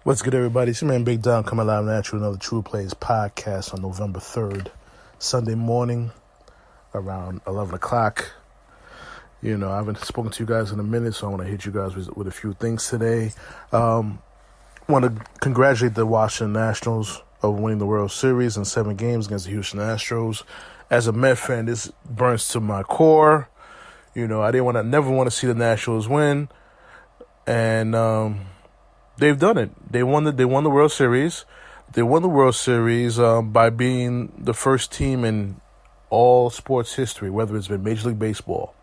What's good, everybody? It's your man Big Don coming live now to another True Plays podcast on November 3rd, Sunday morning, around 11 o'clock. I haven't spoken to you guys in a minute, so I want to hit you guys with a few things today. Want to congratulate the Washington Nationals of winning the World Series in 7 games against the Houston Astros. As a Met fan, this burns to my core. I never want to see the Nationals win, and they've done it. They won the World Series. They won the World Series by being the first team in all sports history, whether it's been Major League Baseball,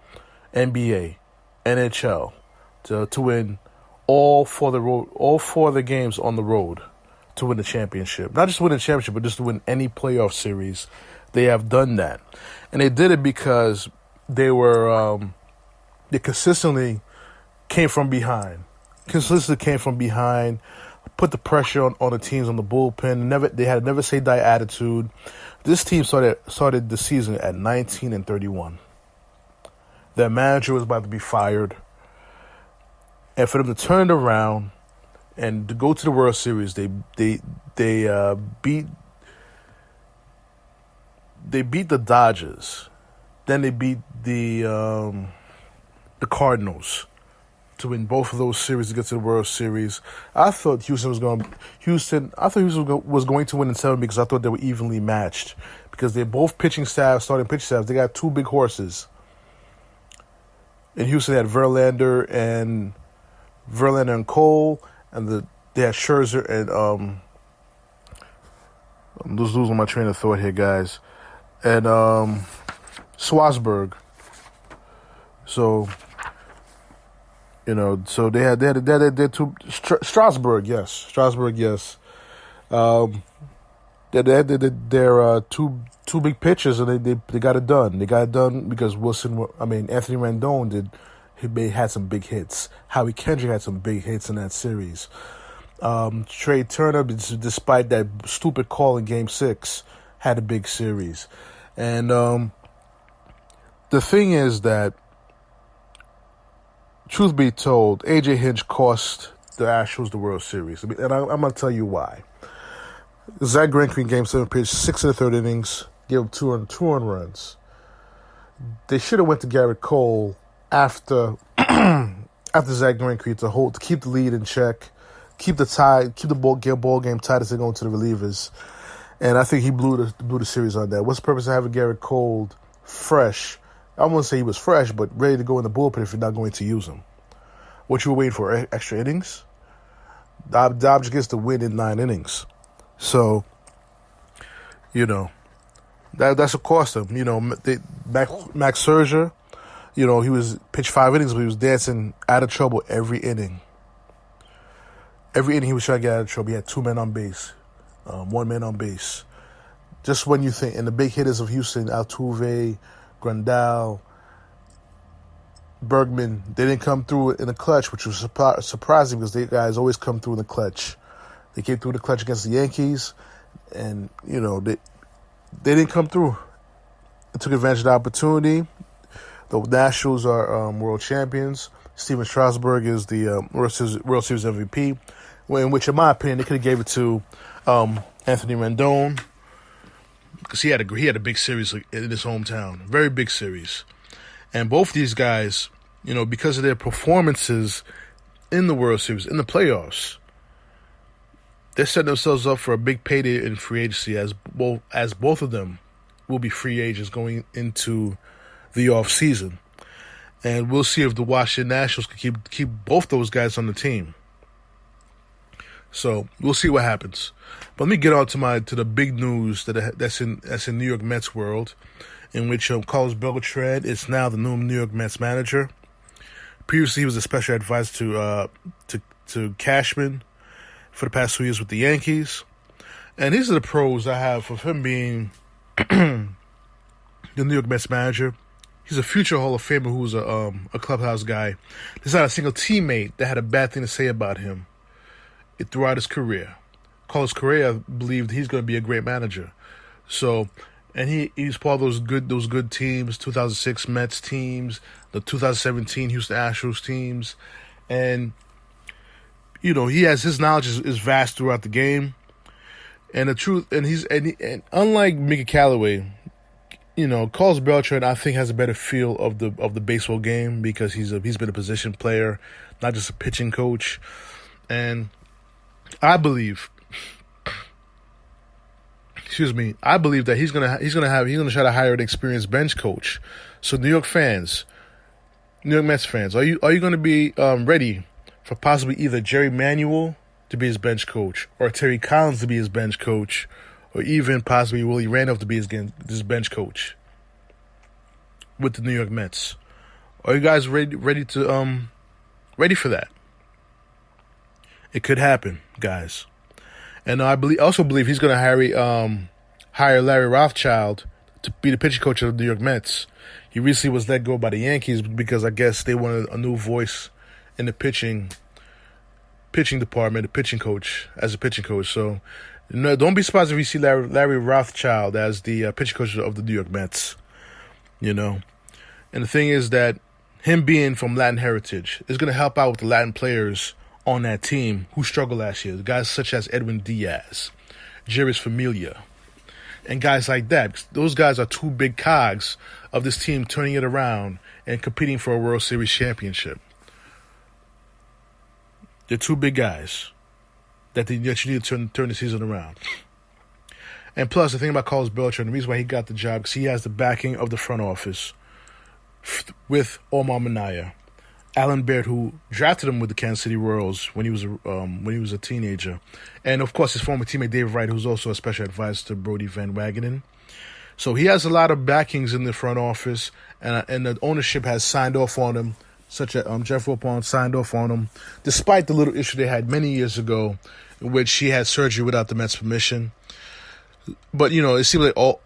NBA, NHL, to win all four of the games on the road to win the championship. Not just to win the championship, but just to win any playoff series. They have done that, and they did it because they consistently came from behind. Put the pressure on the teams on the bullpen. They had a never say die attitude. This team started the season at 19-31. Their manager was about to be fired, and for them to turn it around and to go to the World Series, they beat the Dodgers. Then they beat the Cardinals to win both of those series to get to the World Series. I thought Houston was going to win in 7 because I thought they were evenly matched because they're both starting pitching staffs. They got 2 big horses. In Houston, they had Verlander and Cole, and they had Scherzer and I'm just losing my train of thought here, guys, and Schwartzberg. So they had 2 Strasburg, yes. They had their two big pitchers, and they got it done. They got it done because Anthony Rendon had some big hits. Howie Kendrick had some big hits in that series. Trey Turner, despite that stupid call in Game 6, had a big series. And the thing is that, truth be told, A.J. Hinch cost the Astros the World Series. And I'm going to tell you why. Zach Greinke in Game 7 pitched 6 in the 3rd innings, gave up 2 runs. They should have went to Garrett Cole after Zach Greinke to keep the lead in check, keep the ball game tight as they go into the relievers. And I think he blew the series on that. What's the purpose of having Garrett Cole fresh? I won't say he was fresh, but ready to go in the bullpen if you're not going to use him. What you were waiting for, extra innings? Dodge gets the win in 9 innings. So, that's a cost him. Max Scherzer, he was pitched 5 innings, but he was dancing out of trouble every inning. Every inning he was trying to get out of trouble. He had 2 men on base, 1 man on base. Just when you think, and the big hitters of Houston, Altuve, Grandal, Bergman, they didn't come through in the clutch, which was surprising because they guys always come through in the clutch. They came through the clutch against the Yankees, and they didn't come through. They took advantage of the opportunity. The Nationals are world champions. Steven Strasburg is the World Series MVP, in which, in my opinion, they could have gave it to Anthony Rendon, because he had a big series in his hometown, very big series. And both these guys, because of their performances in the World Series, in the playoffs, they're setting themselves up for a big payday in free agency, as both of them will be free agents going into the off season. And we'll see if the Washington Nationals can keep both those guys on the team. So we'll see what happens. But let me get on to the big news that's in New York Mets world, in which Carlos Beltran is now the new New York Mets manager. Previously, he was a special advisor to Cashman for the past 2 years with the Yankees. And these are the pros I have of him being the New York Mets manager. He's a future Hall of Famer who was a clubhouse guy. There's not a single teammate that had a bad thing to say about him throughout his career. Carlos Correa believed he's going to be a great manager. So, and he's part of those good teams, 2006 Mets teams, the 2017 Houston Astros teams, and he has his knowledge is vast throughout the game. And the truth, and unlike Mickey Callaway, Carlos Beltran, I think, has a better feel of the baseball game because he's been a position player, not just a pitching coach. And I believe that he's gonna try to hire an experienced bench coach. So New York Mets fans, are you gonna be ready for possibly either Jerry Manuel to be his bench coach, or Terry Collins to be his bench coach, or even possibly Willie Randolph to be his bench coach with the New York Mets? Are you guys ready for that? It could happen, guys. And I also believe he's going to hire Larry Rothschild to be the pitching coach of the New York Mets. He recently was let go by the Yankees because I guess they wanted a new voice in the pitching department, the pitching coach, as a pitching coach. So don't be surprised if you see Larry Rothschild as the pitching coach of the New York Mets. And the thing is that him being from Latin heritage is going to help out with the Latin players on that team who struggled last year. Guys such as Edwin Diaz, Jeurys Familia, and guys like that. Those guys are two big cogs of this team turning it around and competing for a World Series championship. They're two big guys that you need to turn the season around. And plus, the thing about Carlos Beltran, the reason why he got the job, because he has the backing of the front office with Omar Minaya, Alan Baird, who drafted him with the Kansas City Royals when he was a teenager, and of course his former teammate David Wright, who's also a special advisor to Brody Van Wagenen. So he has a lot of backings in the front office, and the ownership has signed off on him. Such as Jeff Wilpon signed off on him, despite the little issue they had many years ago, in which he had surgery without the Mets' permission. But it seems like all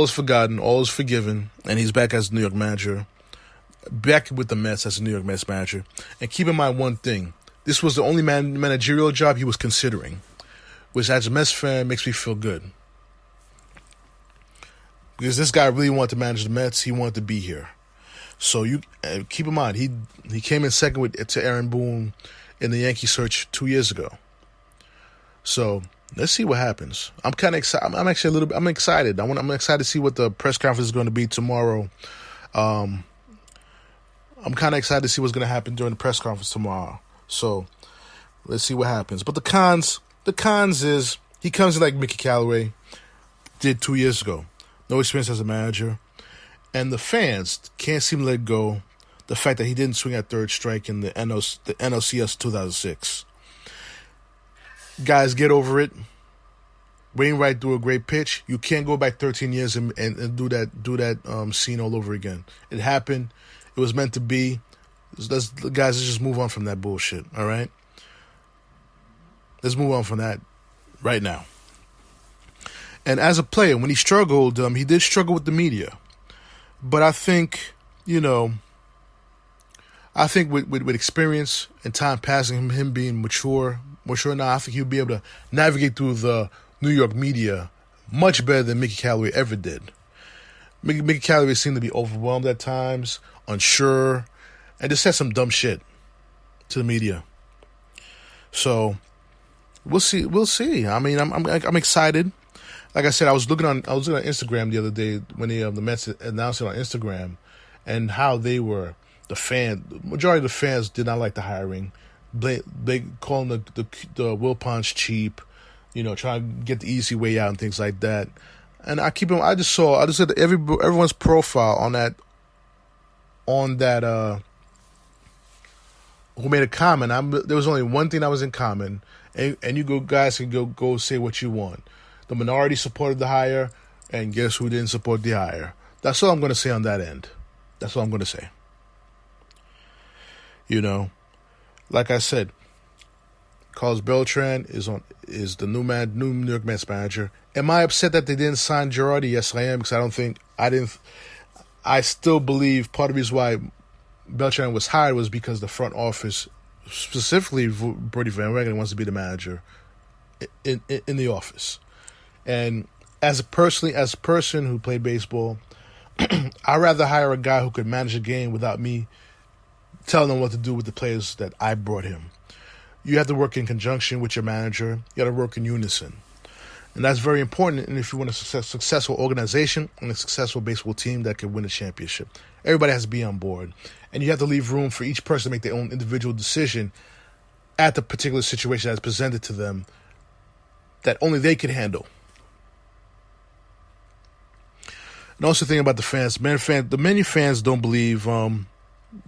is forgotten, all is forgiven, and he's back as the New York manager. Back with the Mets as a New York Mets manager. And keep in mind one thing. This was the only managerial job he was considering, which as a Mets fan makes me feel good. Because this guy really wanted to manage the Mets. He wanted to be here. So you keep in mind, he came in second to Aaron Boone in the Yankee search 2 years ago. So let's see what happens. I'm kind of excited. I'm excited. I'm excited to see what the press conference is going to be tomorrow. I'm kind of excited to see what's going to happen during the press conference tomorrow. So let's see what happens. But the cons is he comes in like Mickey Callaway did 2 years ago. No experience as a manager. And the fans can't seem to let go the fact that he didn't swing at third strike in the NLCS 2006. Guys, get over it. Wainwright threw a great pitch. You can't go back 13 years and do that scene all over again. It happened. It was meant to be. Guys, let's just move on from that bullshit, all right? Let's move on from that right now. And as a player, when he struggled, he did struggle with the media. But I think, with experience and time passing, him being mature now, I think he'll be able to navigate through the New York media much better than Mickey Callaway ever did. Mickey Callaway seemed to be overwhelmed at times, unsure, and just said some dumb shit to the media. So we'll see. I mean, I'm excited. Like I said, I was looking on Instagram the other day when the Mets announced it on Instagram, and how the majority of the fans did not like the hiring. They calling the Wilpons cheap, trying to get the easy way out and things like that. And I just said everyone's profile on that who made a comment. There was only one thing that was in common, and you guys can go say what you want. The minority supported the hire, and guess who didn't support the hire? That's all I'm going to say on that end. That's all I'm going to say. Like I said, Carlos Beltran is the new New York Mets manager. Am I upset that they didn't sign Girardi? Yes, I am, because I still believe part of the reason why Beltran was hired was because the front office, specifically Brody Van Wagenen, wants to be the manager in the office. And as a person who played baseball, I'd rather hire a guy who could manage a game without me telling him what to do with the players that I brought him. you have to work in conjunction with your manager. You got to work in unison. And that's very important. And if you want a successful organization and a successful baseball team that can win a championship, everybody has to be on board. And you have to leave room for each person to make their own individual decision at the particular situation that's presented to them that only they can handle. And also think about the fans. The many fans don't believe.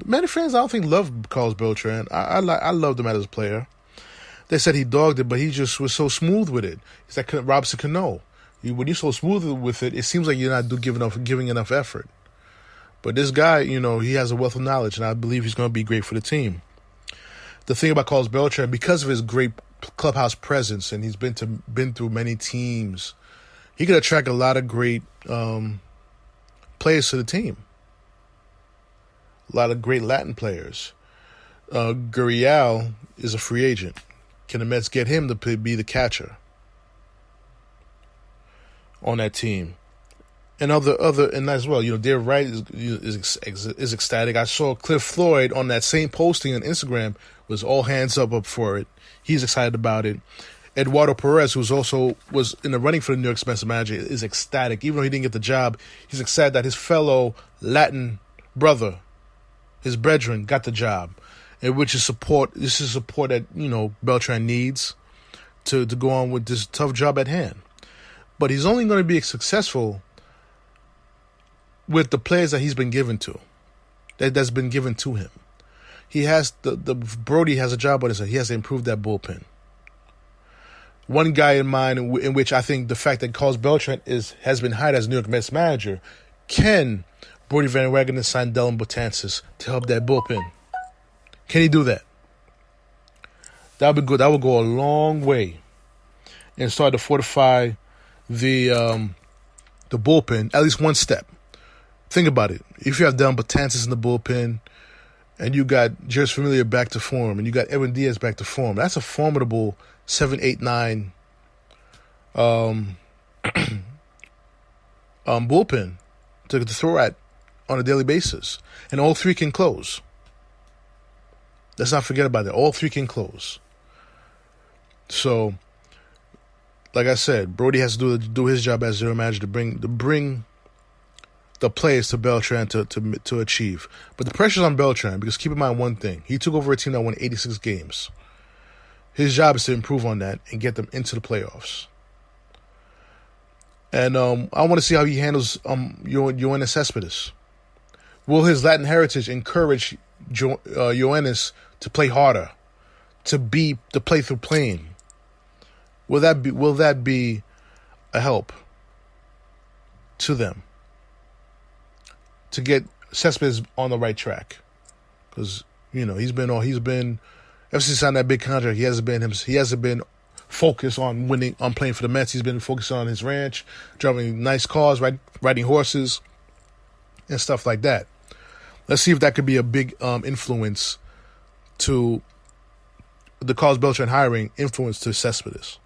Many fans, I don't think, love Carlos Beltran. I loved him as a player. They said he dogged it, but he just was so smooth with it. It's like Robinson Cano. When you're so smooth with it, it seems like you're not giving enough effort. But this guy, he has a wealth of knowledge, and I believe he's going to be great for the team. The thing about Carlos Beltran, because of his great clubhouse presence, and he's been through many teams, he could attract a lot of great players to the team. A lot of great Latin players. Gurriel is a free agent. Can the Mets get him to be the catcher on that team? And and as well, Dave Wright is ecstatic. I saw Cliff Floyd on that same posting on Instagram was all hands up for it. He's excited about it. Eduardo Perez, who was in the running for the New York Mets manager, is ecstatic. Even though he didn't get the job, he's excited that his fellow Latin brother, his Betran, got the job. And which is support. This is support that Beltran needs to go on with this tough job at hand. But he's only going to be successful with the players that he's been given to, that's been given to him. He has the Brody has a job on his head. He has to improve that bullpen. One guy in mind, in which I think the fact that Carlos Beltran has been hired as New York Mets manager, can Brody Van Wagenen sign Dylan Betances to help that bullpen? Can he do that? That would be good. That would go a long way and start to fortify the bullpen at least one step. Think about it. If you have Dylan Betances in the bullpen and you got Jeurys Familia back to form and you got Edwin Diaz back to form, that's a formidable 7, 8, 9 bullpen to throw at on a daily basis. And all three can close. Let's not forget about that. All three can close. So, like I said, Brody has to do his job as general manager to bring the players to Beltran to achieve. But the pressure's on Beltran because keep in mind one thing. He took over a team that won 86 games. His job is to improve on that and get them into the playoffs. And I want to see how he handles Yoenis Cespedes. Will his Latin heritage encourage Yoenis to play harder, to play through playing? Will that be a help to them to get Cespedes on the right track? Because he's been ever since he signed that big contract, he hasn't been focused on winning, on playing for the Mets. He's been focused on his ranch, driving nice cars, riding horses, and stuff like that. Let's see if that could be a big influence to the Carlos Beltran hiring, influence to Cespedes.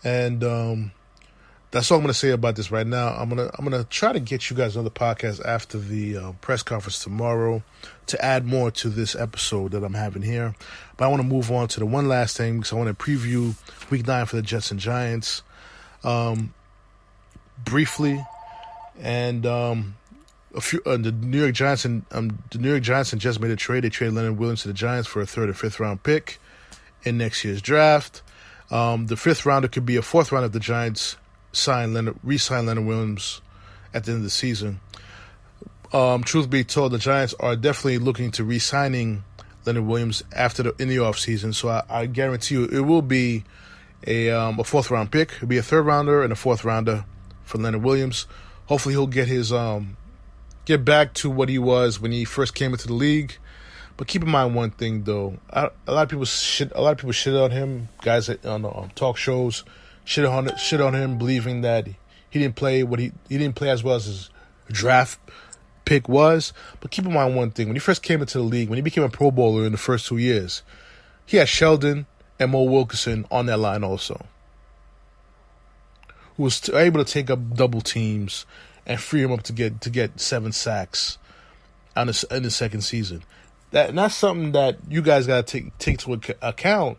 And that's all I'm going to say about this right now. I'm gonna try to get you guys another podcast after the press conference tomorrow to add more to this episode that I'm having here. But I want to move on to the one last thing because I want to preview Week 9 for the Jets and Giants briefly, and the New York Giants just made a trade. They traded Leonard Williams to the Giants for a 3rd and 5th round pick in next year's draft. The 5th rounder could be a 4th round if the Giants re-sign Leonard Williams at the end of the season. Truth be told, the Giants are definitely looking to re-signing Leonard Williams in the offseason. So I guarantee you it will be a 4th round pick. It'll be a 3rd rounder and a 4th rounder for Leonard Williams. Hopefully he'll get his get back to what he was when he first came into the league. But keep in mind one thing though, a lot of people shit on him. Guys on talk shows shit on him, believing that he didn't play he didn't play as well as his draft pick was. But keep in mind one thing: when he first came into the league, when he became a Pro Bowler in the first 2 years, he had Sheldon and Mo Wilkerson on that line also, who was able to take up double teams and free him up to get 7 sacks in the second season. And that's something that you guys got to take to account.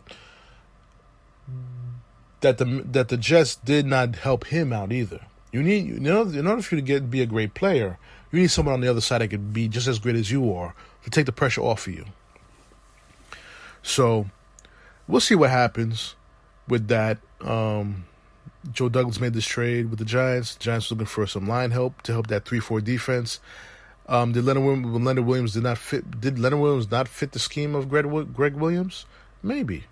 That the Jets did not help him out either. In order for you to be a great player, you need someone on the other side that could be just as great as you are to take the pressure off of you. So we'll see what happens with that. Joe Douglas made this trade with the Giants. The Giants were looking for some line help to help that 3-4 defense. Did Leonard Williams not fit the scheme of Greg Williams? Maybe.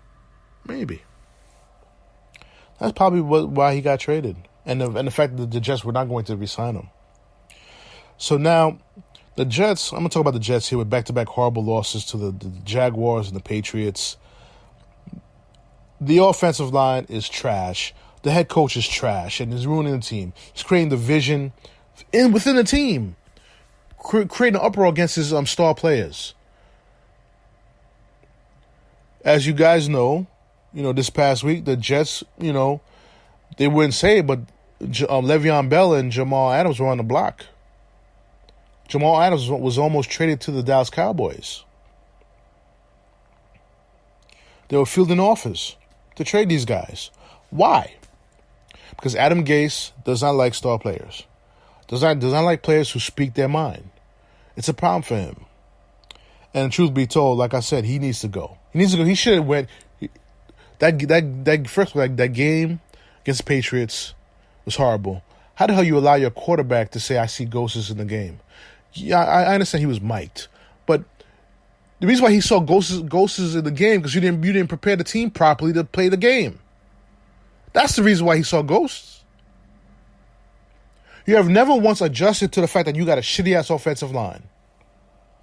That's probably why he got traded, and the fact that the Jets were not going to re-sign him. So now, the Jets. I'm going to talk about the Jets here with back-to-back horrible losses to the Jaguars and the Patriots. The offensive line is trash. The head coach is trash and is ruining the team. He's creating division within the team, creating an uproar against his star players. As you guys know, this past week, the Jets, they wouldn't say it, but Le'Veon Bell and Jamal Adams were on the block. Jamal Adams was almost traded to the Dallas Cowboys. They were fielding offers to trade these guys. Why? Because Adam Gase does not like star players. Does not like players who speak their mind. It's a problem for him. And truth be told, like I said, he needs to go. He should have went. That game against the Patriots was horrible. How the hell you allow your quarterback to say, "I see ghosts in the game"? Yeah, I understand he was mic'd, but the reason why he saw ghosts in the game because you didn't prepare the team properly to play the game. That's the reason why he saw ghosts. You have never once adjusted to the fact that you got a shitty-ass offensive line.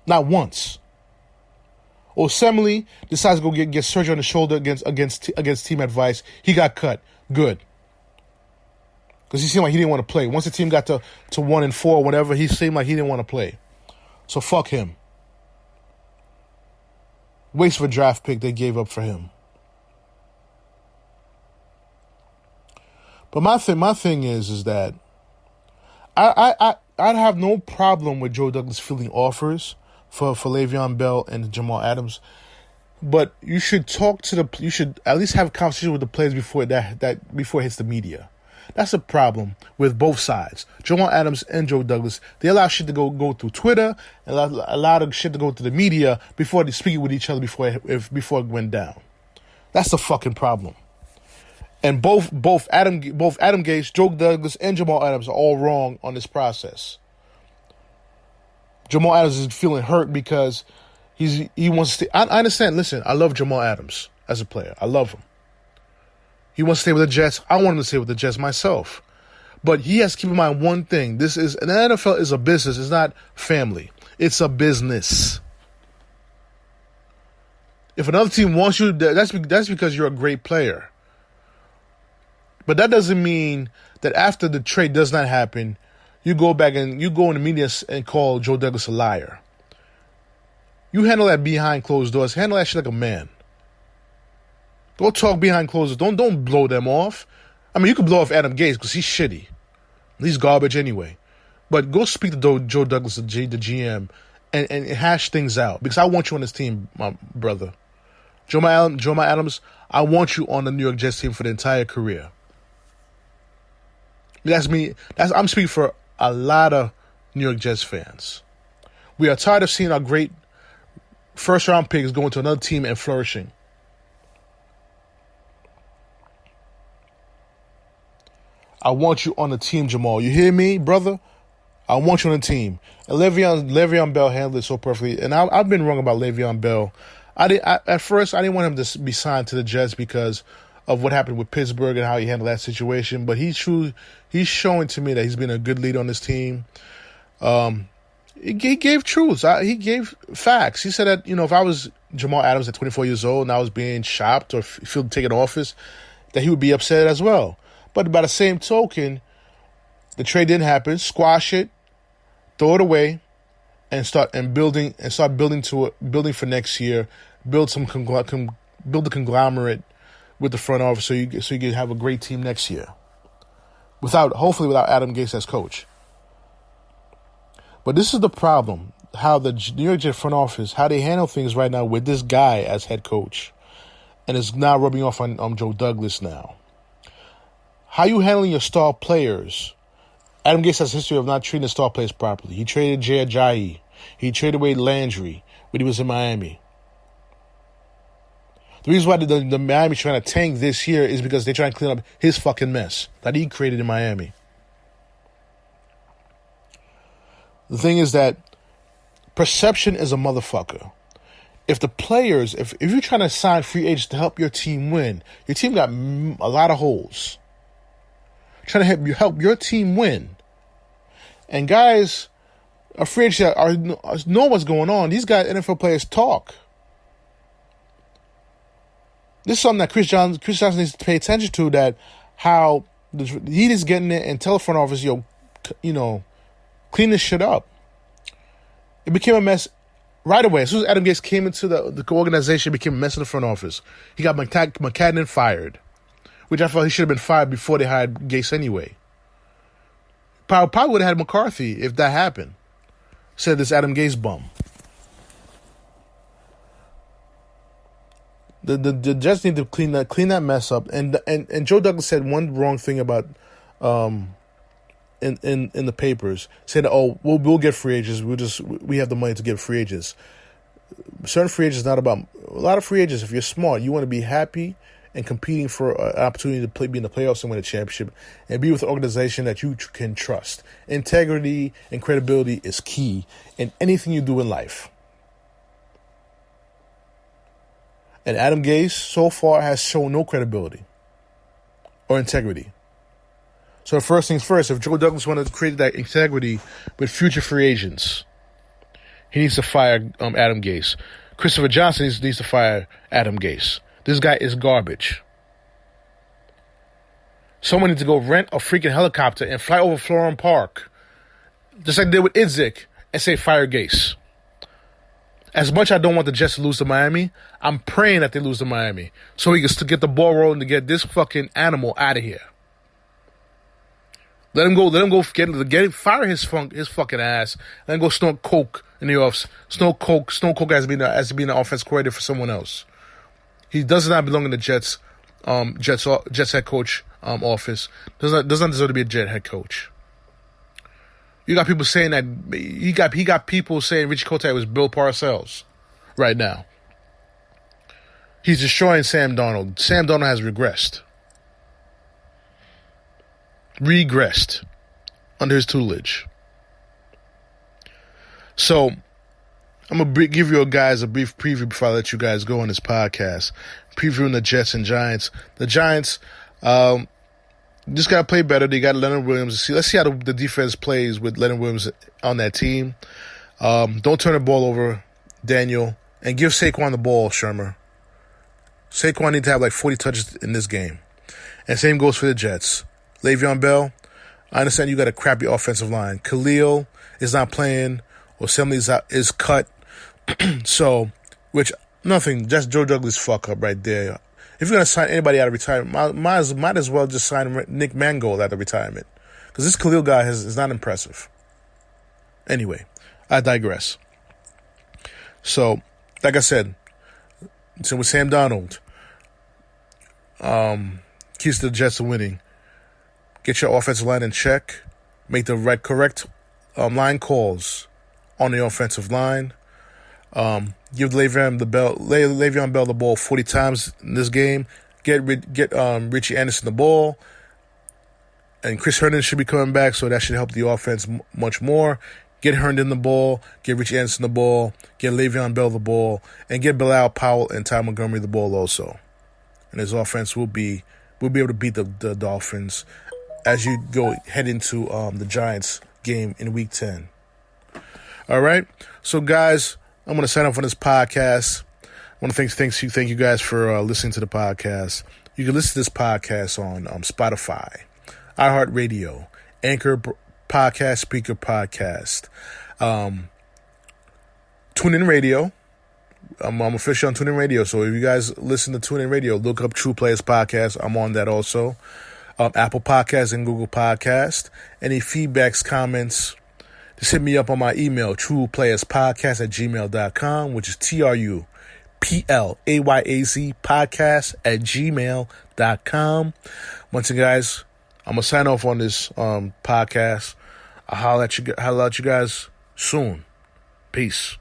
Not once. Osemele decides to go get surgery on the shoulder against team advice. He got cut. Good. Because he seemed like he didn't want to play. Once the team got to 1-4 or whatever, he seemed like he didn't want to play. So fuck him. Waste of a draft pick they gave up for him. But my thing is that I'd have no problem with Joe Douglas fielding offers for Le'Veon Bell and Jamal Adams, but you should at least have a conversation with the players before it hits the media. That's a problem with both sides. Jamal Adams and Joe Douglas, they allow shit to go through Twitter and allow the shit to go to the media before they speak with each other before it went down. That's the fucking problem. And both Adam Gase, Joe Douglas, and Jamal Adams are all wrong on this process. Jamal Adams is feeling hurt because he wants to stay. I understand. Listen, I love Jamal Adams as a player. I love him. He wants to stay with the Jets. I want him to stay with the Jets myself. But he has to keep in mind one thing. The NFL is a business. It's not family. It's a business. If another team wants you, that's because you're a great player. But that doesn't mean that after the trade does not happen, you go back and you go in the media and call Joe Douglas a liar. You handle that behind closed doors. Handle that shit like a man. Go talk behind closed doors. Don't blow them off. I mean, you can blow off Adam Gase because he's shitty. He's garbage anyway. But go speak to Joe Douglas, the GM, and hash things out. Because I want you on this team, my brother. Jamal Adams, I want you on the New York Jets team for the entire career. That's me. I'm speaking for a lot of New York Jets fans. We are tired of seeing our great first-round picks going to another team and flourishing. I want you on the team, Jamal. You hear me, brother? I want you on the team. And Le'Veon Bell handled it so perfectly. And I've been wrong about Le'Veon Bell. At first, I didn't want him to be signed to the Jets because of what happened with Pittsburgh and how he handled that situation. But he's showing to me that he's been a good leader on this team. He gave truths. He gave facts. He said that, if I was Jamal Adams at 24 years old and I was being shopped or taken office, that he would be upset as well. But by the same token, the trade didn't happen. Squash it, throw it away, and start building for next year. Build a conglomerate with the front office so you can have a great team next year. Hopefully without Adam Gase as coach. But this is the problem. how the New York Jets front office, how they handle things right now with this guy as head coach. And it's now rubbing off on Joe Douglas now. How you handling your star players? Adam Gase has a history of not treating the star players properly. He traded Jay Ajayi. He traded away Landry when he was in Miami. The reason why the Miami's trying to tank this year is because they're trying to clean up his fucking mess that he created in Miami. The thing is that perception is a motherfucker. If the players, if you're trying to sign free agents to help your team win, your team got a lot of holes. Trying to help your team win. And guys are free agents that know what's going on. These guys, NFL players, talk. This is something that Chris Johnson needs to pay attention to, that how he is getting it and tell the front office, clean this shit up. It became a mess right away. As soon as Adam Gase came into the organization, it became a mess in the front office. He got McCadden fired, which I felt he should have been fired before they hired Gase anyway. Probably would have had McCarthy if that happened. Said this Adam Gase bum. The Jets need to clean that mess up. And Joe Douglas said one wrong thing about in the papers. Said, we'll get free agents. We have the money to get free agents. Certain free agents, not about a lot of free agents. If you're smart, you want to be happy and competing for an opportunity to be in the playoffs and win a championship, and be with an organization that you can trust. Integrity and credibility is key in anything you do in life. And Adam Gase, so far, has shown no credibility or integrity. So first things first, if Joe Douglas wanted to create that integrity with future free agents, he needs to fire Adam Gase. Christopher Johnson needs to fire Adam Gase. This guy is garbage. Someone needs to go rent a freaking helicopter and fly over Florham Park, just like they did with Idzik, and say, fire Gase. As much I don't want the Jets to lose to Miami, I'm praying that they lose to Miami so he can still get the ball rolling to get this fucking animal out of here. Let him go. Fire his fucking ass. Let him go snort coke in the office. Snort coke as being the offense coordinator for someone else. He does not belong in the Jets head coach office. Does not deserve to be a Jet head coach. You got people saying that he got people saying Richie Kotite was Bill Parcells right now. He's destroying Sam Darnold. Sam Darnold has regressed under his tutelage. So I'm going to give you guys a brief preview before I let you guys go on this podcast. Previewing the Jets and Giants. The Giants just got to play better. They got Leonard Williams. Let's see how the defense plays with Leonard Williams on that team. Don't turn the ball over, Daniel. And give Saquon the ball, Shermer. Saquon needs to have like 40 touches in this game. And same goes for the Jets. Le'Veon Bell, I understand you got a crappy offensive line. Khalil is not playing. Assembly is cut. So, just Joe Douglas fuck up right there. If you're going to sign anybody out of retirement, might as well just sign Nick Mangold out of retirement. Because this Khalil guy is not impressive. Anyway, I digress. So, like I said, with Sam Darnold, keeps the Jets to winning. Get your offensive line in check. Make the correct line calls on the offensive line. Give Le'Veon Bell the ball 40 times in this game. Get Richie Anderson the ball. And Chris Herndon should be coming back, so that should help the offense much more. Get Herndon the ball. Get Richie Anderson the ball. Get Le'Veon Bell the ball. And get Bilal Powell and Ty Montgomery the ball also. And his offense will be able to beat the Dolphins as you head into the Giants game in Week 10. All right? So, guys, I'm going to sign off on this podcast. I want to thank you guys for listening to the podcast. You can listen to this podcast on Spotify, iHeartRadio, Anchor Podcast, Speaker Podcast, TuneIn Radio. I'm official on TuneIn Radio, so if you guys listen to TuneIn Radio, look up True Players Podcast. I'm on that also. Apple Podcasts and Google Podcast. Any feedbacks, comments, Just hit me up on my email, trueplayerspodcast@gmail.com, which is TRUPLAYAZ podcast@gmail.com. Once again, guys, I'm going to sign off on this podcast. I'll holler at you guys soon. Peace.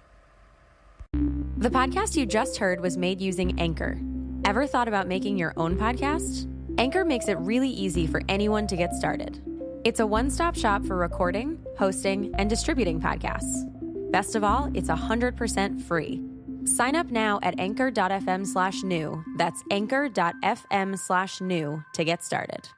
The podcast you just heard was made using Anchor. Ever thought about making your own podcast? Anchor makes it really easy for anyone to get started. It's a one-stop shop for recording, hosting, and distributing podcasts. Best of all, it's 100% free. Sign up now at anchor.fm/new. That's anchor.fm/new to get started.